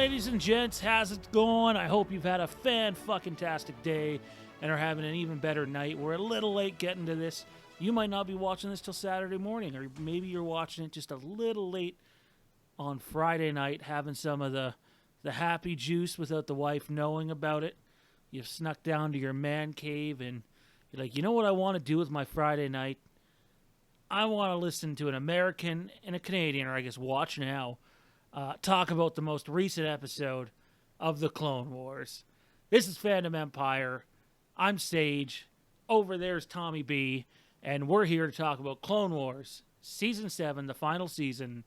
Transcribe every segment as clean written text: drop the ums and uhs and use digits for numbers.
ladies and gents. How's it going? I hope you've had a fan-fucking-tastic day and are having an even better night. We're a little late getting to this. You might not be watching this till Saturday morning, or maybe you're watching it just a little late on Friday night, having some of the happy juice without the wife knowing about it. You've snuck down to your man cave and you're like, you know what I want to do with my Friday night? I want to listen to an American and a Canadian, or I guess watch now, talk about the most recent episode of the Clone Wars. This is Fandom Empire. I'm Sage. Over there's Tommy B. And we're here to talk about Clone Wars, Season 7, the final season,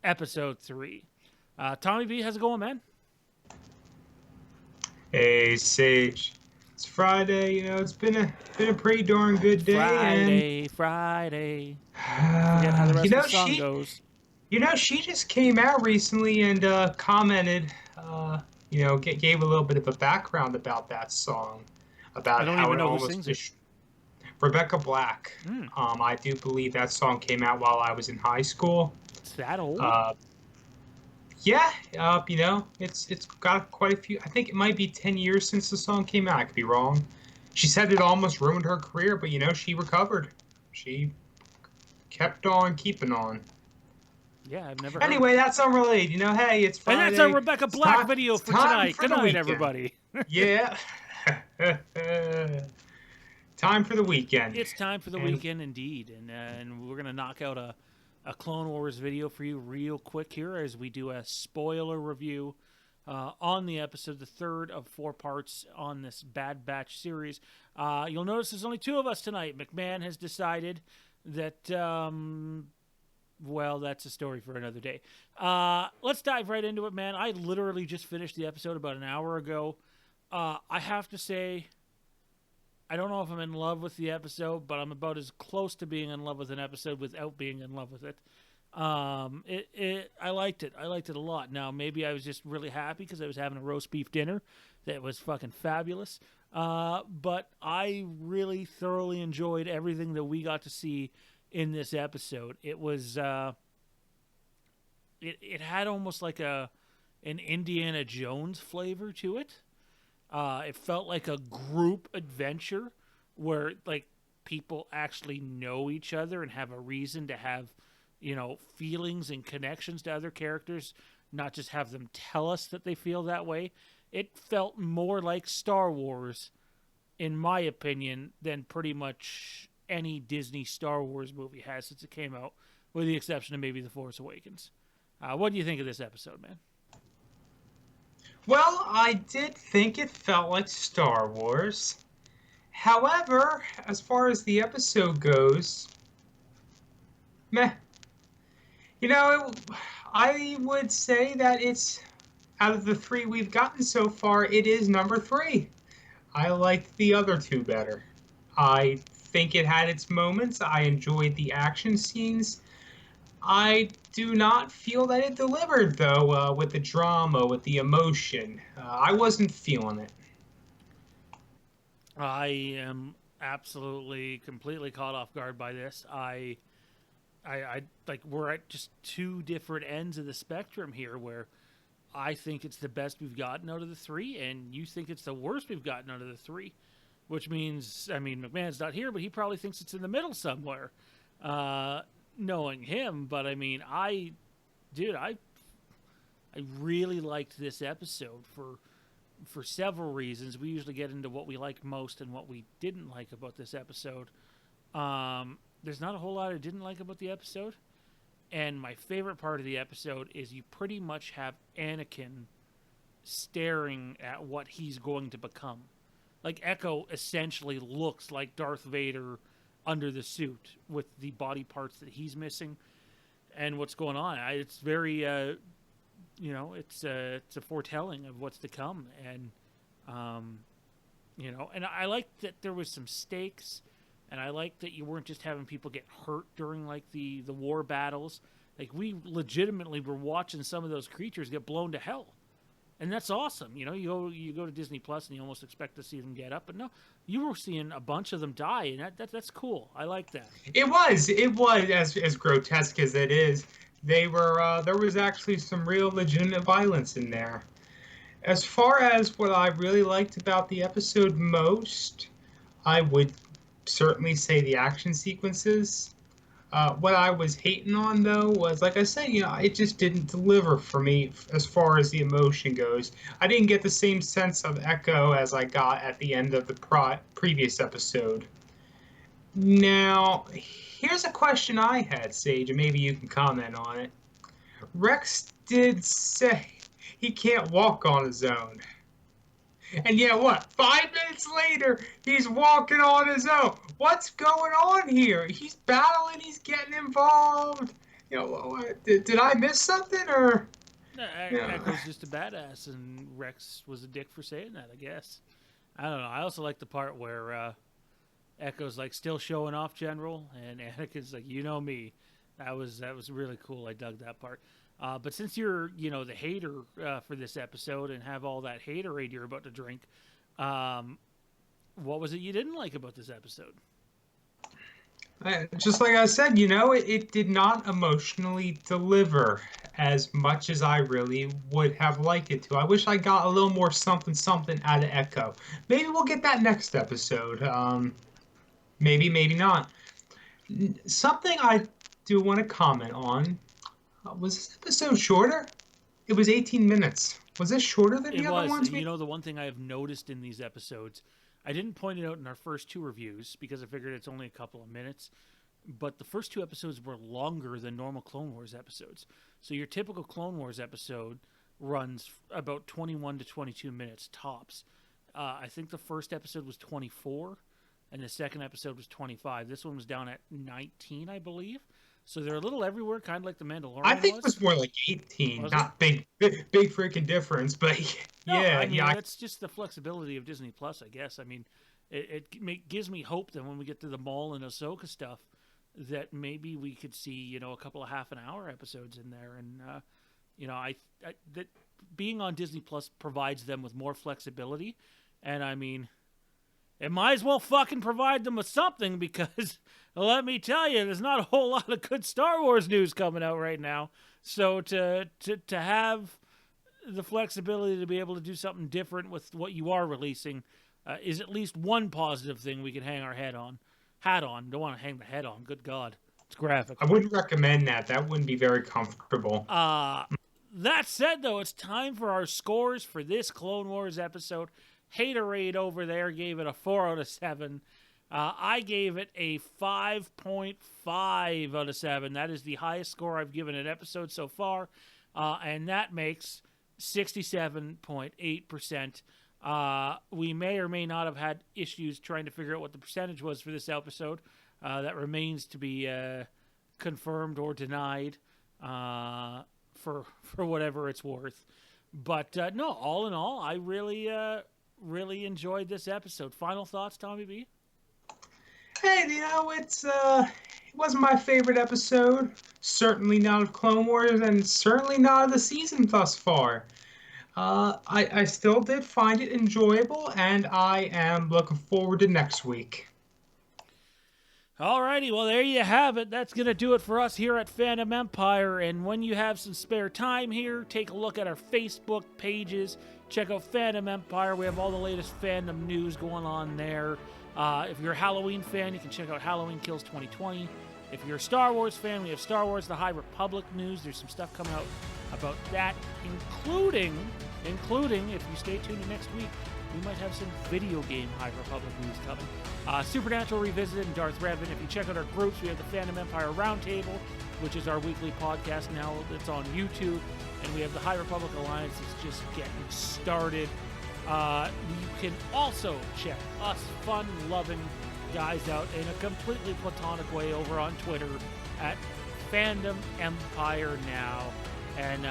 Episode 3. Tommy B, how's it going, man? Hey, Sage. It's Friday. You know, it's been a pretty darn good day. Friday. Forget how the rest of the song goes. You know, she just came out recently and commented, gave a little bit of a background about that song, about how it almost Rebecca Black. I do believe that song came out while I was in high school. It's that old? It's got quite a few. I think it might be 10 years since the song came out. I could be wrong. She said it almost ruined her career, but she recovered. She kept on keeping on. Yeah, I've never. Anyway, that's unrelated. Hey, it's Friday. And that's our Rebecca Black video for tonight. Good night, everybody. Yeah. Time for the weekend. It's time for the weekend, indeed, and we're gonna knock out a Clone Wars video for you real quick here as we do a spoiler review on the episode, the third of 4 parts on this Bad Batch series. You'll notice there's only 2 of us tonight. McMahon has decided that. Well, that's a story for another day. Let's dive right into it, man. I literally just finished the episode about an hour ago. I have to say, I don't know if I'm in love with the episode, but I'm about as close to being in love with an episode without being in love with it. I liked it. I liked it a lot. Now, maybe I was just really happy because I was having a roast beef dinner that was fucking fabulous. But I really thoroughly enjoyed everything that we got to see in this episode. It was it had almost like an Indiana Jones flavor to it. It felt like a group adventure where like people actually know each other and have a reason to have, feelings and connections to other characters, not just have them tell us that they feel that way. It felt more like Star Wars, in my opinion, than pretty much any Disney Star Wars movie has since it came out, with the exception of maybe The Force Awakens. What do you think of this episode, man? Well, I did think it felt like Star Wars. However, as far as the episode goes, meh. I would say that it's, out of the 3 we've gotten so far, it is number 3. I liked the other 2 better. I think it had its moments. I enjoyed the action scenes. I do not feel that it delivered, though, with the drama, with the emotion. I wasn't feeling it. I am absolutely, completely caught off guard by this. I like, we're at just 2 different ends of the spectrum here, where I think it's the best we've gotten out of the 3, and you think it's the worst we've gotten out of the 3. Which means, McMahon's not here, but he probably thinks it's in the middle somewhere, knowing him. But, I really liked this episode for several reasons. We usually get into what we liked most and what we didn't like about this episode. There's not a whole lot I didn't like about the episode. And my favorite part of the episode is you pretty much have Anakin staring at what he's going to become. Like, Echo essentially looks like Darth Vader under the suit with the body parts that he's missing and what's going on. It's very, it's a foretelling of what's to come. And, and I like that there was some stakes, and I like that you weren't just having people get hurt during, like, the war battles. Like, we legitimately were watching some of those creatures get blown to hell. And that's awesome. You go to Disney Plus and you almost expect to see them get up, but no, you were seeing a bunch of them die, and that's cool. I like that. It was as grotesque as it is. There was actually some real legitimate violence in there. As far as what I really liked about the episode most, I would certainly say the action sequences. What I was hating on though was, like I said, it just didn't deliver for me as far as the emotion goes. I didn't get the same sense of Echo as I got at the end of the previous episode. Now, here's a question I had, Sage, and maybe you can comment on it. Rex did say he can't walk on his own. And yeah, what? 5 minutes later, he's walking on his own. What's going on here? He's battling. He's getting involved. Did I miss something or? Echo's just a badass, and Rex was a dick for saying that, I guess. I don't know. I also like the part where Echo's like still showing off General, and Anakin's like, you know me. That was really cool. I dug that part. But since you're, the hater for this episode and have all that haterade you're about to drink, what was it you didn't like about this episode? Just like I said, it did not emotionally deliver as much as I really would have liked it to. I wish I got a little more something something out of Echo. Maybe we'll get that next episode. Maybe, maybe not. Something I do want to comment on. Was this episode shorter? It was 18 minutes. Was this shorter than the other ones? The one thing I have noticed in these episodes, I didn't point it out in our first two reviews because I figured it's only a couple of minutes, but the first two episodes were longer than normal Clone Wars episodes. So your typical Clone Wars episode runs about 21 to 22 minutes tops. I think the first episode was 24, and the second episode was 25. This one was down at 19, I believe. So they're a little everywhere, kind of like The Mandalorian I think it was more like 18. Not big freaking difference, but yeah. That's just the flexibility of Disney Plus, I guess. I mean, it gives me hope that when we get to the Maul and Ahsoka stuff, that maybe we could see, a couple of half-an-hour episodes in there. And, that being on Disney Plus provides them with more flexibility. And, I mean, it might as well fucking provide them with something because, let me tell you, there's not a whole lot of good Star Wars news coming out right now. So to have the flexibility to be able to do something different with what you are releasing is at least one positive thing we can hang our hat on. Don't want to hang the head on. Good God. It's graphic. I wouldn't recommend that. That wouldn't be very comfortable. That said, though, it's time for our scores for this Clone Wars episode. Haterade over there gave it a 4 out of 7. I gave it a 5.5 out of 7. That is the highest score I've given an episode so far, and that makes 67.8%. We may or may not have had issues trying to figure out what the percentage was for this episode. That remains to be confirmed or denied for whatever it's worth. But no, all in all, I really enjoyed this episode. Final thoughts, Tommy B? Hey, it wasn't my favorite episode. Certainly not of Clone Wars, and certainly not of the season thus far. I still did find it enjoyable, and I am looking forward to next week. Alrighty, well, there you have it. That's going to do it for us here at Fandom Empire. And when you have some spare time here, take a look at our Facebook pages. Check out Fandom Empire. We have all the latest fandom news going on there. If you're a Halloween fan, you can check out Halloween Kills 2020. If you're a Star Wars fan, we have Star Wars The High Republic news. There's some stuff coming out about that, including, if you stay tuned to next week, we might have some video game High Republic news coming. Supernatural Revisited and Darth Revan. If you check out our groups, we have the Fandom Empire Roundtable, which is our weekly podcast now. It's on YouTube. And we have the High Republic Alliance that's just getting started. You can also check us fun-loving guys out in a completely platonic way over on Twitter at Fandom Empire Now. And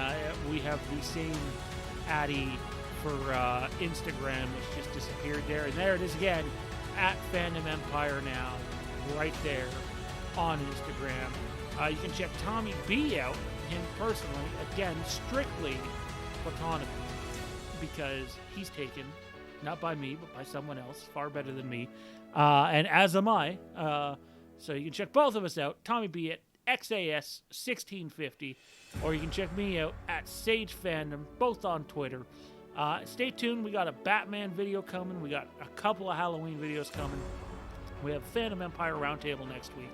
we have the same Addy for Instagram, which just disappeared there. And there it is again, at Fandom Empire Now, right there on Instagram. You can check Tommy B out, him personally, again, strictly platonically, because he's taken, not by me, but by someone else, far better than me. And as am I. So you can check both of us out. Tommy B at XAS1650, or you can check me out at Sage Fandom, both on Twitter. Stay tuned. We got a Batman video coming. We got a couple of Halloween videos coming. We have Phantom Empire Roundtable next week.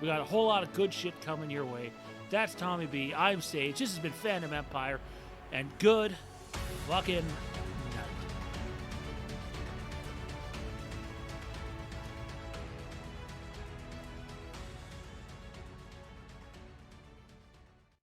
We got a whole lot of good shit coming your way. That's Tommy B. I'm Sage. This has been Phantom Empire, and good fucking